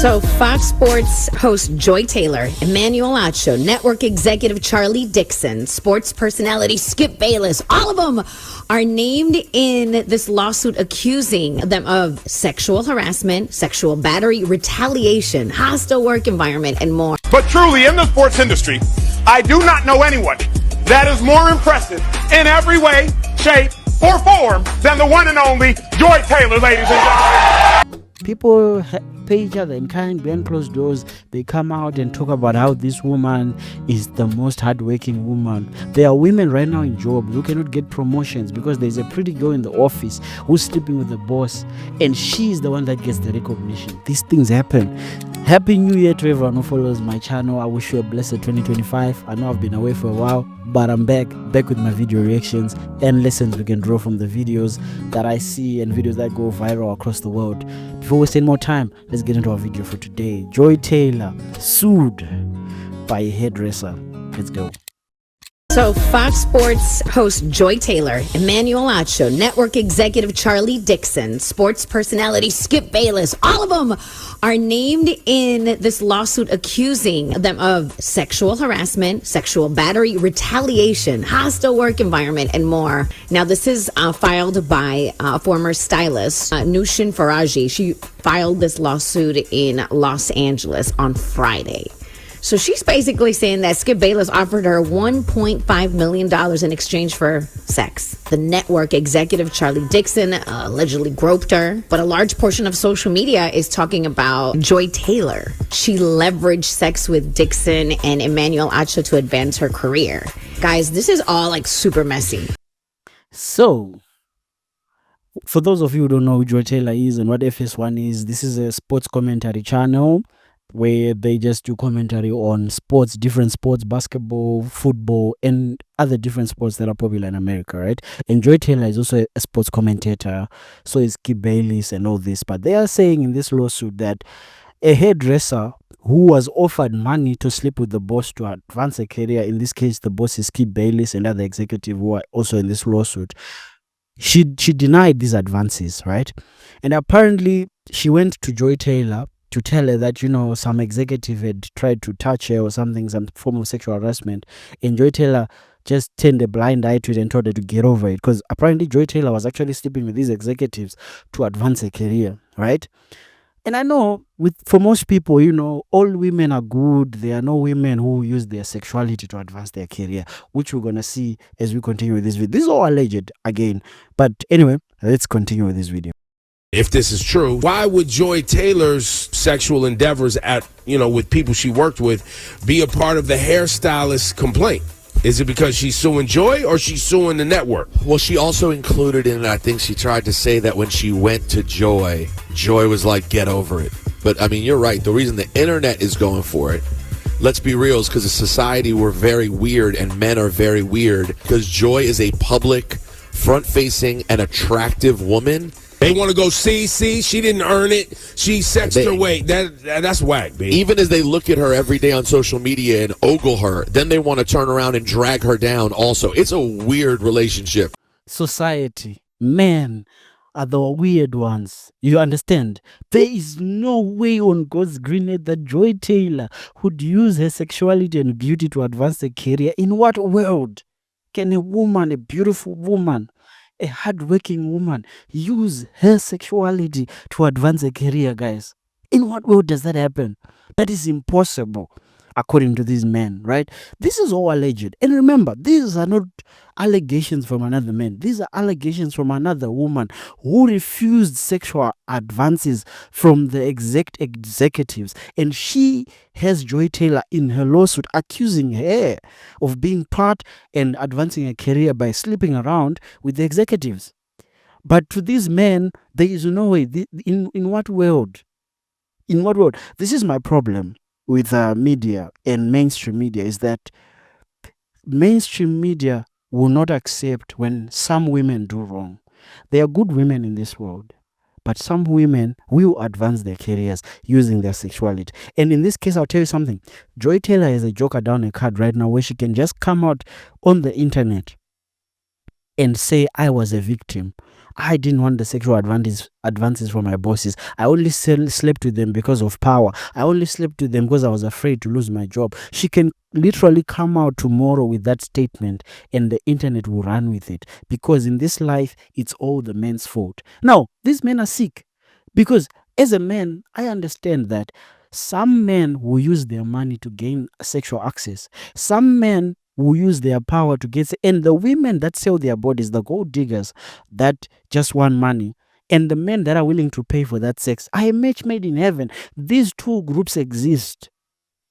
So Fox Sports host Joy Taylor, Emmanuel Acho, network executive Charlie Dixon, sports personality Skip Bayless, all of them are named in this lawsuit accusing them of sexual harassment, sexual battery, retaliation, hostile work environment, and more. But truly, in the sports industry, I do not know anyone that is more impressive in every way, shape, or form than the one and only Joy Taylor, ladies and gentlemen. People pay each other in kind behind closed doors. They come out and talk about how this woman is the most hardworking woman. There are women right now in jobs who cannot get promotions because there's a pretty girl in the office who's sleeping with the boss, and she's the one that gets the recognition. These things happen. Happy New Year to everyone who follows my channel. I wish you a blessed 2025. I know I've been away for a while, but I'm back with my video reactions and lessons we can draw from the videos that I see and videos that go viral across the world. Before we spend more time, let's get into our video for today. Joy Taylor sued by a hairdresser. Let's go. So Fox Sports host Joy Taylor, Emmanuel Acho, network executive Charlie Dixon, sports personality Skip Bayless, all of them are named in this lawsuit accusing them of sexual harassment, sexual battery, retaliation, hostile work environment, and more. Now, this is filed by former stylist Nushin Faraji. She filed this lawsuit in Los Angeles on Friday. So she's basically saying that Skip Bayless offered her $1.5 million in exchange for sex. The network executive Charlie Dixon allegedly groped her, but a large portion of social media is talking about Joy Taylor. She leveraged sex with Dixon and Emmanuel Acho to advance her career. Guys, this is all like super messy. So, for those of you who don't know who Joy Taylor is and what FS1 is, this is a sports commentary channel where they just do commentary on sports, different sports, basketball, football, and other different sports that are popular in America, right? And Joy Taylor is also a sports commentator, so is Skip Bayless and all this. But they are saying in this lawsuit that a hairdresser who was offered money to sleep with the boss to advance a career, in this case, the boss is Skip Bayless and other executive who are also in this lawsuit, she denied these advances, right? And apparently, she went to Joy Taylor to tell her that, you know, some executive had tried to touch her or something, some form of sexual harassment. And Joy Taylor just turned a blind eye to it and told her to get over it. Because apparently Joy Taylor was actually sleeping with these executives to advance a career, right? And I know for most people, you know, all women are good. There are no women who use their sexuality to advance their career, which we're going to see as we continue with this video. This is all alleged again. But anyway, let's continue with this video. If this is true, why would Joy Taylor's sexual endeavors with people she worked with be a part of the hairstylist complaint? Is it because she's suing Joy or she's suing the network? Well, she also included in it, I think she tried to say that when she went to Joy, Joy was like, get over it. But I mean, you're right. The reason the internet is going for it, let's be real, is because as society, we're very weird and men are very weird because Joy is a public, front-facing, and attractive woman. They want to go see, she didn't earn it. She sexed her weight. That's whack, baby. Even as they look at her every day on social media and ogle her, then they want to turn around and drag her down also. It's a weird relationship. Society, men are the weird ones. You understand? There is no way on God's green earth that Joy Taylor would use her sexuality and beauty to advance a career. In what world can a woman, a beautiful woman, a hardworking woman, use her sexuality to advance a career, guys? In what world does that happen? That is impossible, according to these men, right? This is all alleged. And remember, these are not allegations from another man. These are allegations from another woman who refused sexual advances from the executives. And she has Joy Taylor in her lawsuit accusing her of being part and advancing a career by sleeping around with the executives. But to these men, there is no way. In what world? In what world? This is my problem with media and mainstream media, is that mainstream media will not accept when some women do wrong. There are good women in this world, but some women will advance their careers using their sexuality. And in this case, I'll tell you something. Joy Taylor is a joker down a card right now where she can just come out on the internet and say, I was a victim. I didn't want the sexual advances from my bosses. I only slept with them because of power. I only slept with them because I was afraid to lose my job. She can literally come out tomorrow with that statement and the internet will run with it, because in this life, it's all the men's fault. Now, these men are sick because as a man, I understand that some men will use their money to gain sexual access. Some men will use their power to get, and the women that sell their bodies, the gold diggers that just want money, and the men that are willing to pay for that sex, are a match made in heaven. These two groups exist.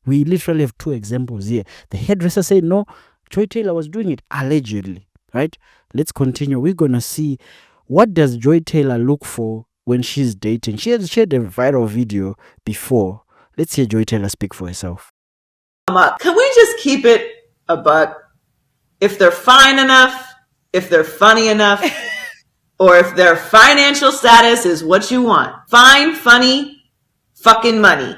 We literally have two examples here. The hairdresser said no, Joy Taylor was doing it allegedly, right? Let's continue. We're gonna see, what does Joy Taylor look for when she's dating. She had shared a viral video before. Let's hear Joy Taylor speak for herself. Can we just keep it a buck? If they're fine enough, if they're funny enough, or if their financial status is what you want, fine, funny, fucking money,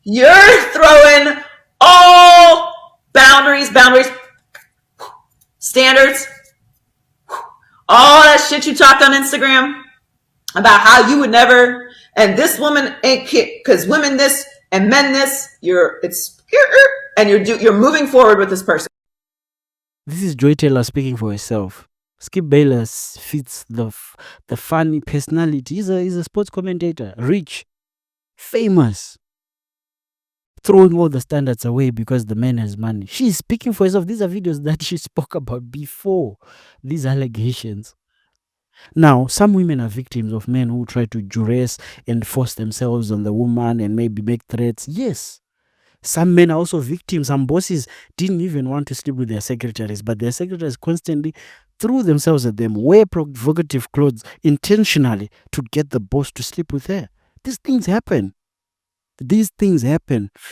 you're throwing all boundaries, standards, all that shit you talked on Instagram about how you would never, and this woman ain't because women this and men this, you're moving forward with this person. This is Joy Taylor speaking for herself. Skip Bayless fits the funny personality. He's a sports commentator, rich, famous, throwing all the standards away because the man has money. She's speaking for herself. These are videos that she spoke about before these allegations. Now, some women are victims of men who try to duress and force themselves on the woman and maybe make threats. Yes. Some men are also victims. Some bosses didn't even want to sleep with their secretaries, but their secretaries constantly threw themselves at them, wear provocative clothes intentionally to get the boss to sleep with her. These things happen.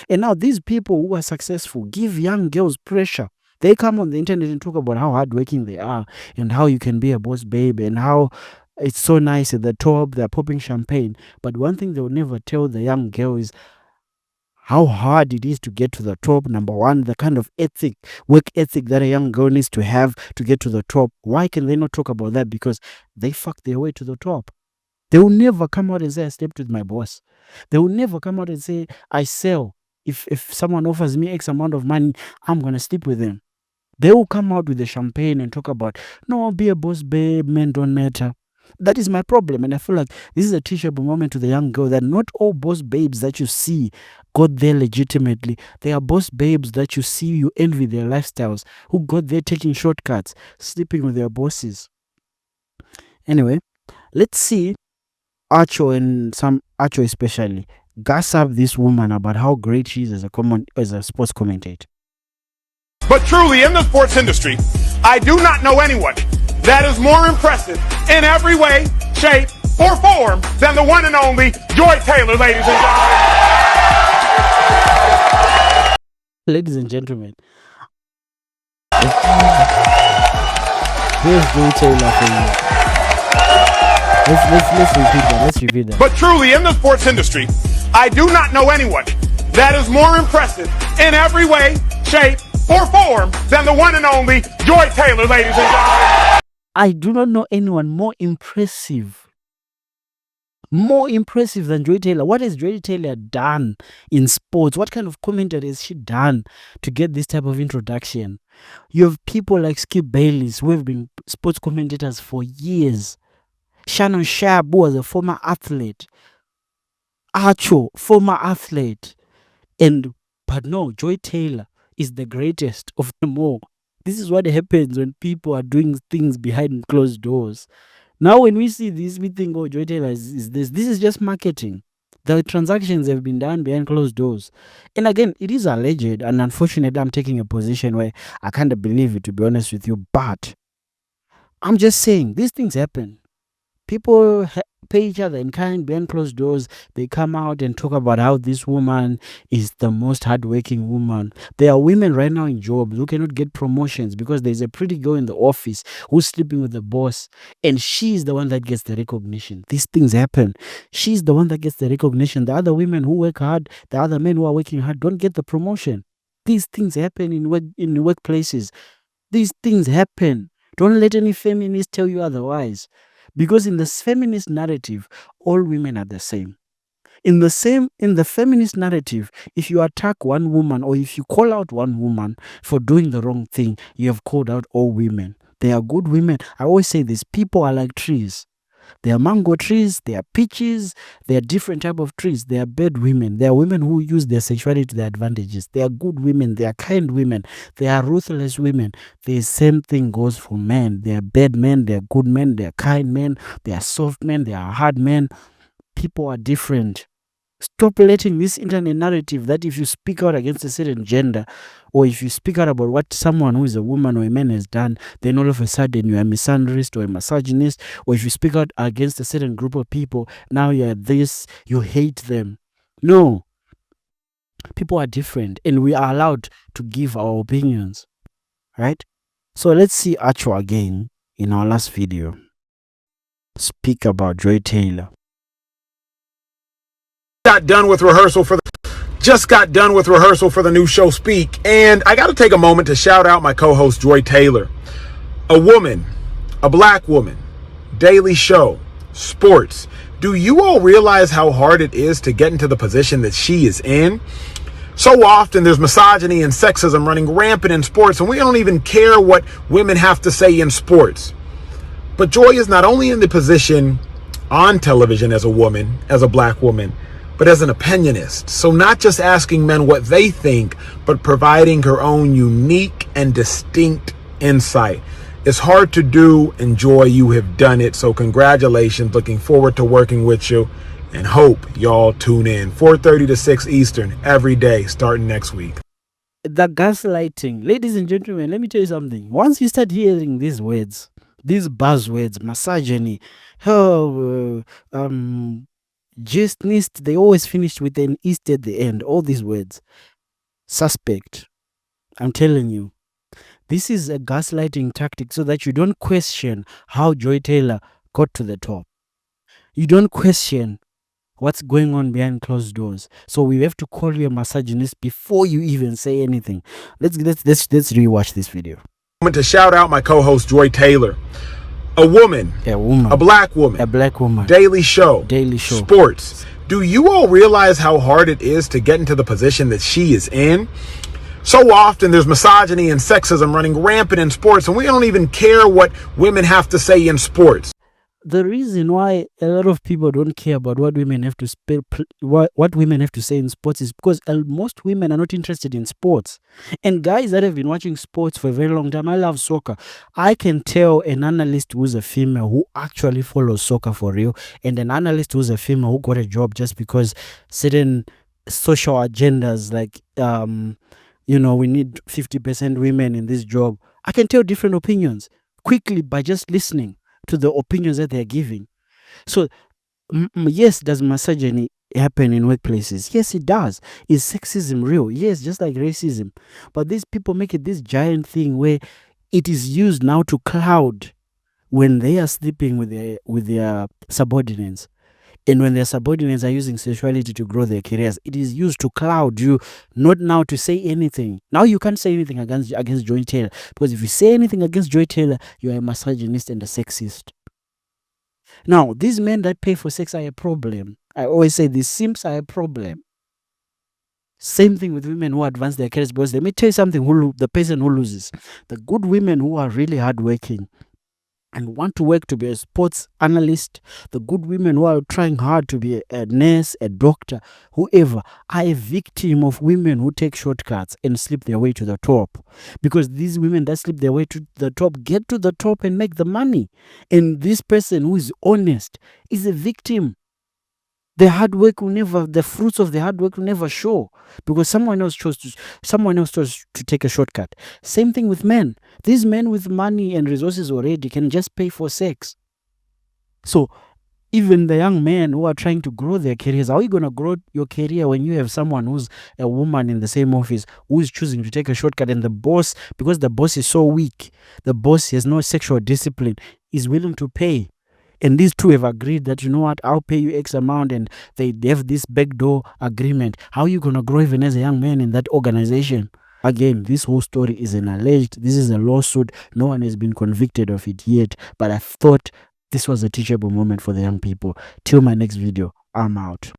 And now these people who are successful give young girls pressure. They come on the internet and talk about how hardworking they are and how you can be a boss babe and how it's so nice at the top, they're popping champagne. But one thing they'll never tell the young girl is how hard it is to get to the top. Number one, the kind of work ethic that a young girl needs to have to get to the top. Why can they not talk about that? Because they fucked their way to the top. They will never come out and say, I slept with my boss. They will never come out and say, I sell. If someone offers me X amount of money, I'm going to sleep with them. They will come out with the champagne and talk about, no, be a boss babe, men don't matter. That is my problem. And I feel like this is a teachable moment to the young girl that not all boss babes that you see got there legitimately. They are boss babes that you see, you envy their lifestyles, who got there taking shortcuts, sleeping with their bosses. Anyway, let's see Acho, and some Acho especially, gas up this woman about how great she is as a sports commentator. But truly, in the sports industry, I do not know anyone that is more impressive in every way, shape, or form than the one and only Joy Taylor, ladies and gentlemen. Ladies and gentlemen, here's Joy Taylor for you. Let's repeat that. But truly, in the sports industry, I do not know anyone that is more impressive in every way, shape, or form than the one and only Joy Taylor, ladies and gentlemen. I do not know anyone more impressive than Joy Taylor. What has Joy Taylor done in sports? What kind of commentary has she done to get this type of introduction? You have people like Skip Bayless, who have been sports commentators for years. Shannon Sharp, who was a former athlete. Acho, former athlete. But no, Joy Taylor is the greatest of them all. This is what happens when people are doing things behind closed doors. Now when we see this, we think, oh, Joy Taylor is this. This is just marketing. The transactions have been done behind closed doors. And again, it is alleged, and unfortunately, I'm taking a position where I can't believe it, to be honest with you. But I'm just saying, these things happen. People pay each other in kind behind closed doors. They come out and talk about how this woman is the most hardworking woman. There are women right now in jobs who cannot get promotions because there's a pretty girl in the office who's sleeping with the boss, and she's the one that gets the recognition. These things happen. She's the one that gets the recognition. The other women who work hard, the other men who are working hard don't get the promotion. These things happen in workplaces. These things happen. Don't let any feminist tell you otherwise. Because in this feminist narrative, all women are the same. In the feminist narrative, if you attack one woman or if you call out one woman for doing the wrong thing, you have called out all women. They are good women. I always say this, people are like trees. There are mango trees, there are peaches, there are different type of trees. There are bad women. There are women who use their sexuality to their advantages. There are good women, there are kind women, there are ruthless women. The same thing goes for men. There are bad men, there are good men, there are kind men, there are soft men, there are hard men. People are different. Stop letting this internet narrative that if you speak out against a certain gender, or if you speak out about what someone who is a woman or a man has done, then all of a sudden you are a misandrist or a misogynist. Or if you speak out against a certain group of people, now you are this, you hate them. No. People are different and we are allowed to give our opinions. Right? So let's see Acho again in our last video. Speak about Joy Taylor. Just got done with rehearsal for the new show Speak, and I got to take a moment to shout out my co-host Joy Taylor. A woman, a black woman, daily show, sports. Do you all realize how hard it is to get into the position that she is in? So often there's misogyny and sexism running rampant in sports, and we don't even care what women have to say in sports. But Joy is not only in the position on television as a woman, as a black woman, but as an opinionist. So not just asking men what they think, but providing her own unique and distinct insight. It's hard to do, and Joy, you have done it. So congratulations. Looking forward to working with you, and hope y'all tune in 4:30 to 6 Eastern every day starting next week. The gaslighting. Ladies and gentlemen, let me tell you something. Once you start hearing these words, these buzzwords, misogyny, gestnist, they always finished with an east at the end. All these words. Suspect. I'm telling you. This is a gaslighting tactic so that you don't question how Joy Taylor got to the top. You don't question what's going on behind closed doors. So we have to call you a misogynist before you even say anything. Let's rewatch this video. To shout out my co-host Joy Taylor. A woman, a black woman, daily show, sports. Do you all realize how hard it is to get into the position that she is in? So often there's misogyny and sexism running rampant in sports, and we don't even care what women have to say in sports. The reason why a lot of people don't care about what women have to what women have to say in sports is because most women are not interested in sports. And guys that have been watching sports for a very long time, I love soccer. I can tell an analyst who's a female who actually follows soccer for real, and an analyst who's a female who got a job just because certain social agendas like we need 50% women in this job. I can tell different opinions quickly by just listening to the opinions that they're giving. So, yes, does misogyny happen in workplaces? Yes, it does. Is sexism real? Yes, just like racism. But these people make it this giant thing where it is used now to cloud when they are sleeping with their subordinates. And when their subordinates are using sexuality to grow their careers, it is used to cloud you, not now to say anything. Now you can't say anything against Joy Taylor, because if you say anything against Joy Taylor, you are a misogynist and a sexist. Now, these men that pay for sex are a problem. I always say these simps are a problem. Same thing with women who advance their careers, because let me tell you something, the person who loses. The good women who are really hardworking and want to work to be a sports analyst, the good women who are trying hard to be a nurse, a doctor, whoever, are a victim of women who take shortcuts and slip their way to the top. Because these women that slip their way to the top get to the top and make the money. And this person who is honest is a victim. The fruits of the hard work will never show because someone else chose to take a shortcut. Same thing with men. These men with money and resources already can just pay for sex. So even the young men who are trying to grow their careers, how are you going to grow your career when you have someone who's a woman in the same office who is choosing to take a shortcut, and the boss, because the boss is so weak, the boss has no sexual discipline, is willing to pay? And these two have agreed that, you know what, I'll pay you X amount, and they have this backdoor agreement. How are you going to grow even as a young man in that organization? Again, this whole story is an alleged. This is a lawsuit. No one has been convicted of it yet. But I thought this was a teachable moment for the young people. Till my next video, I'm out.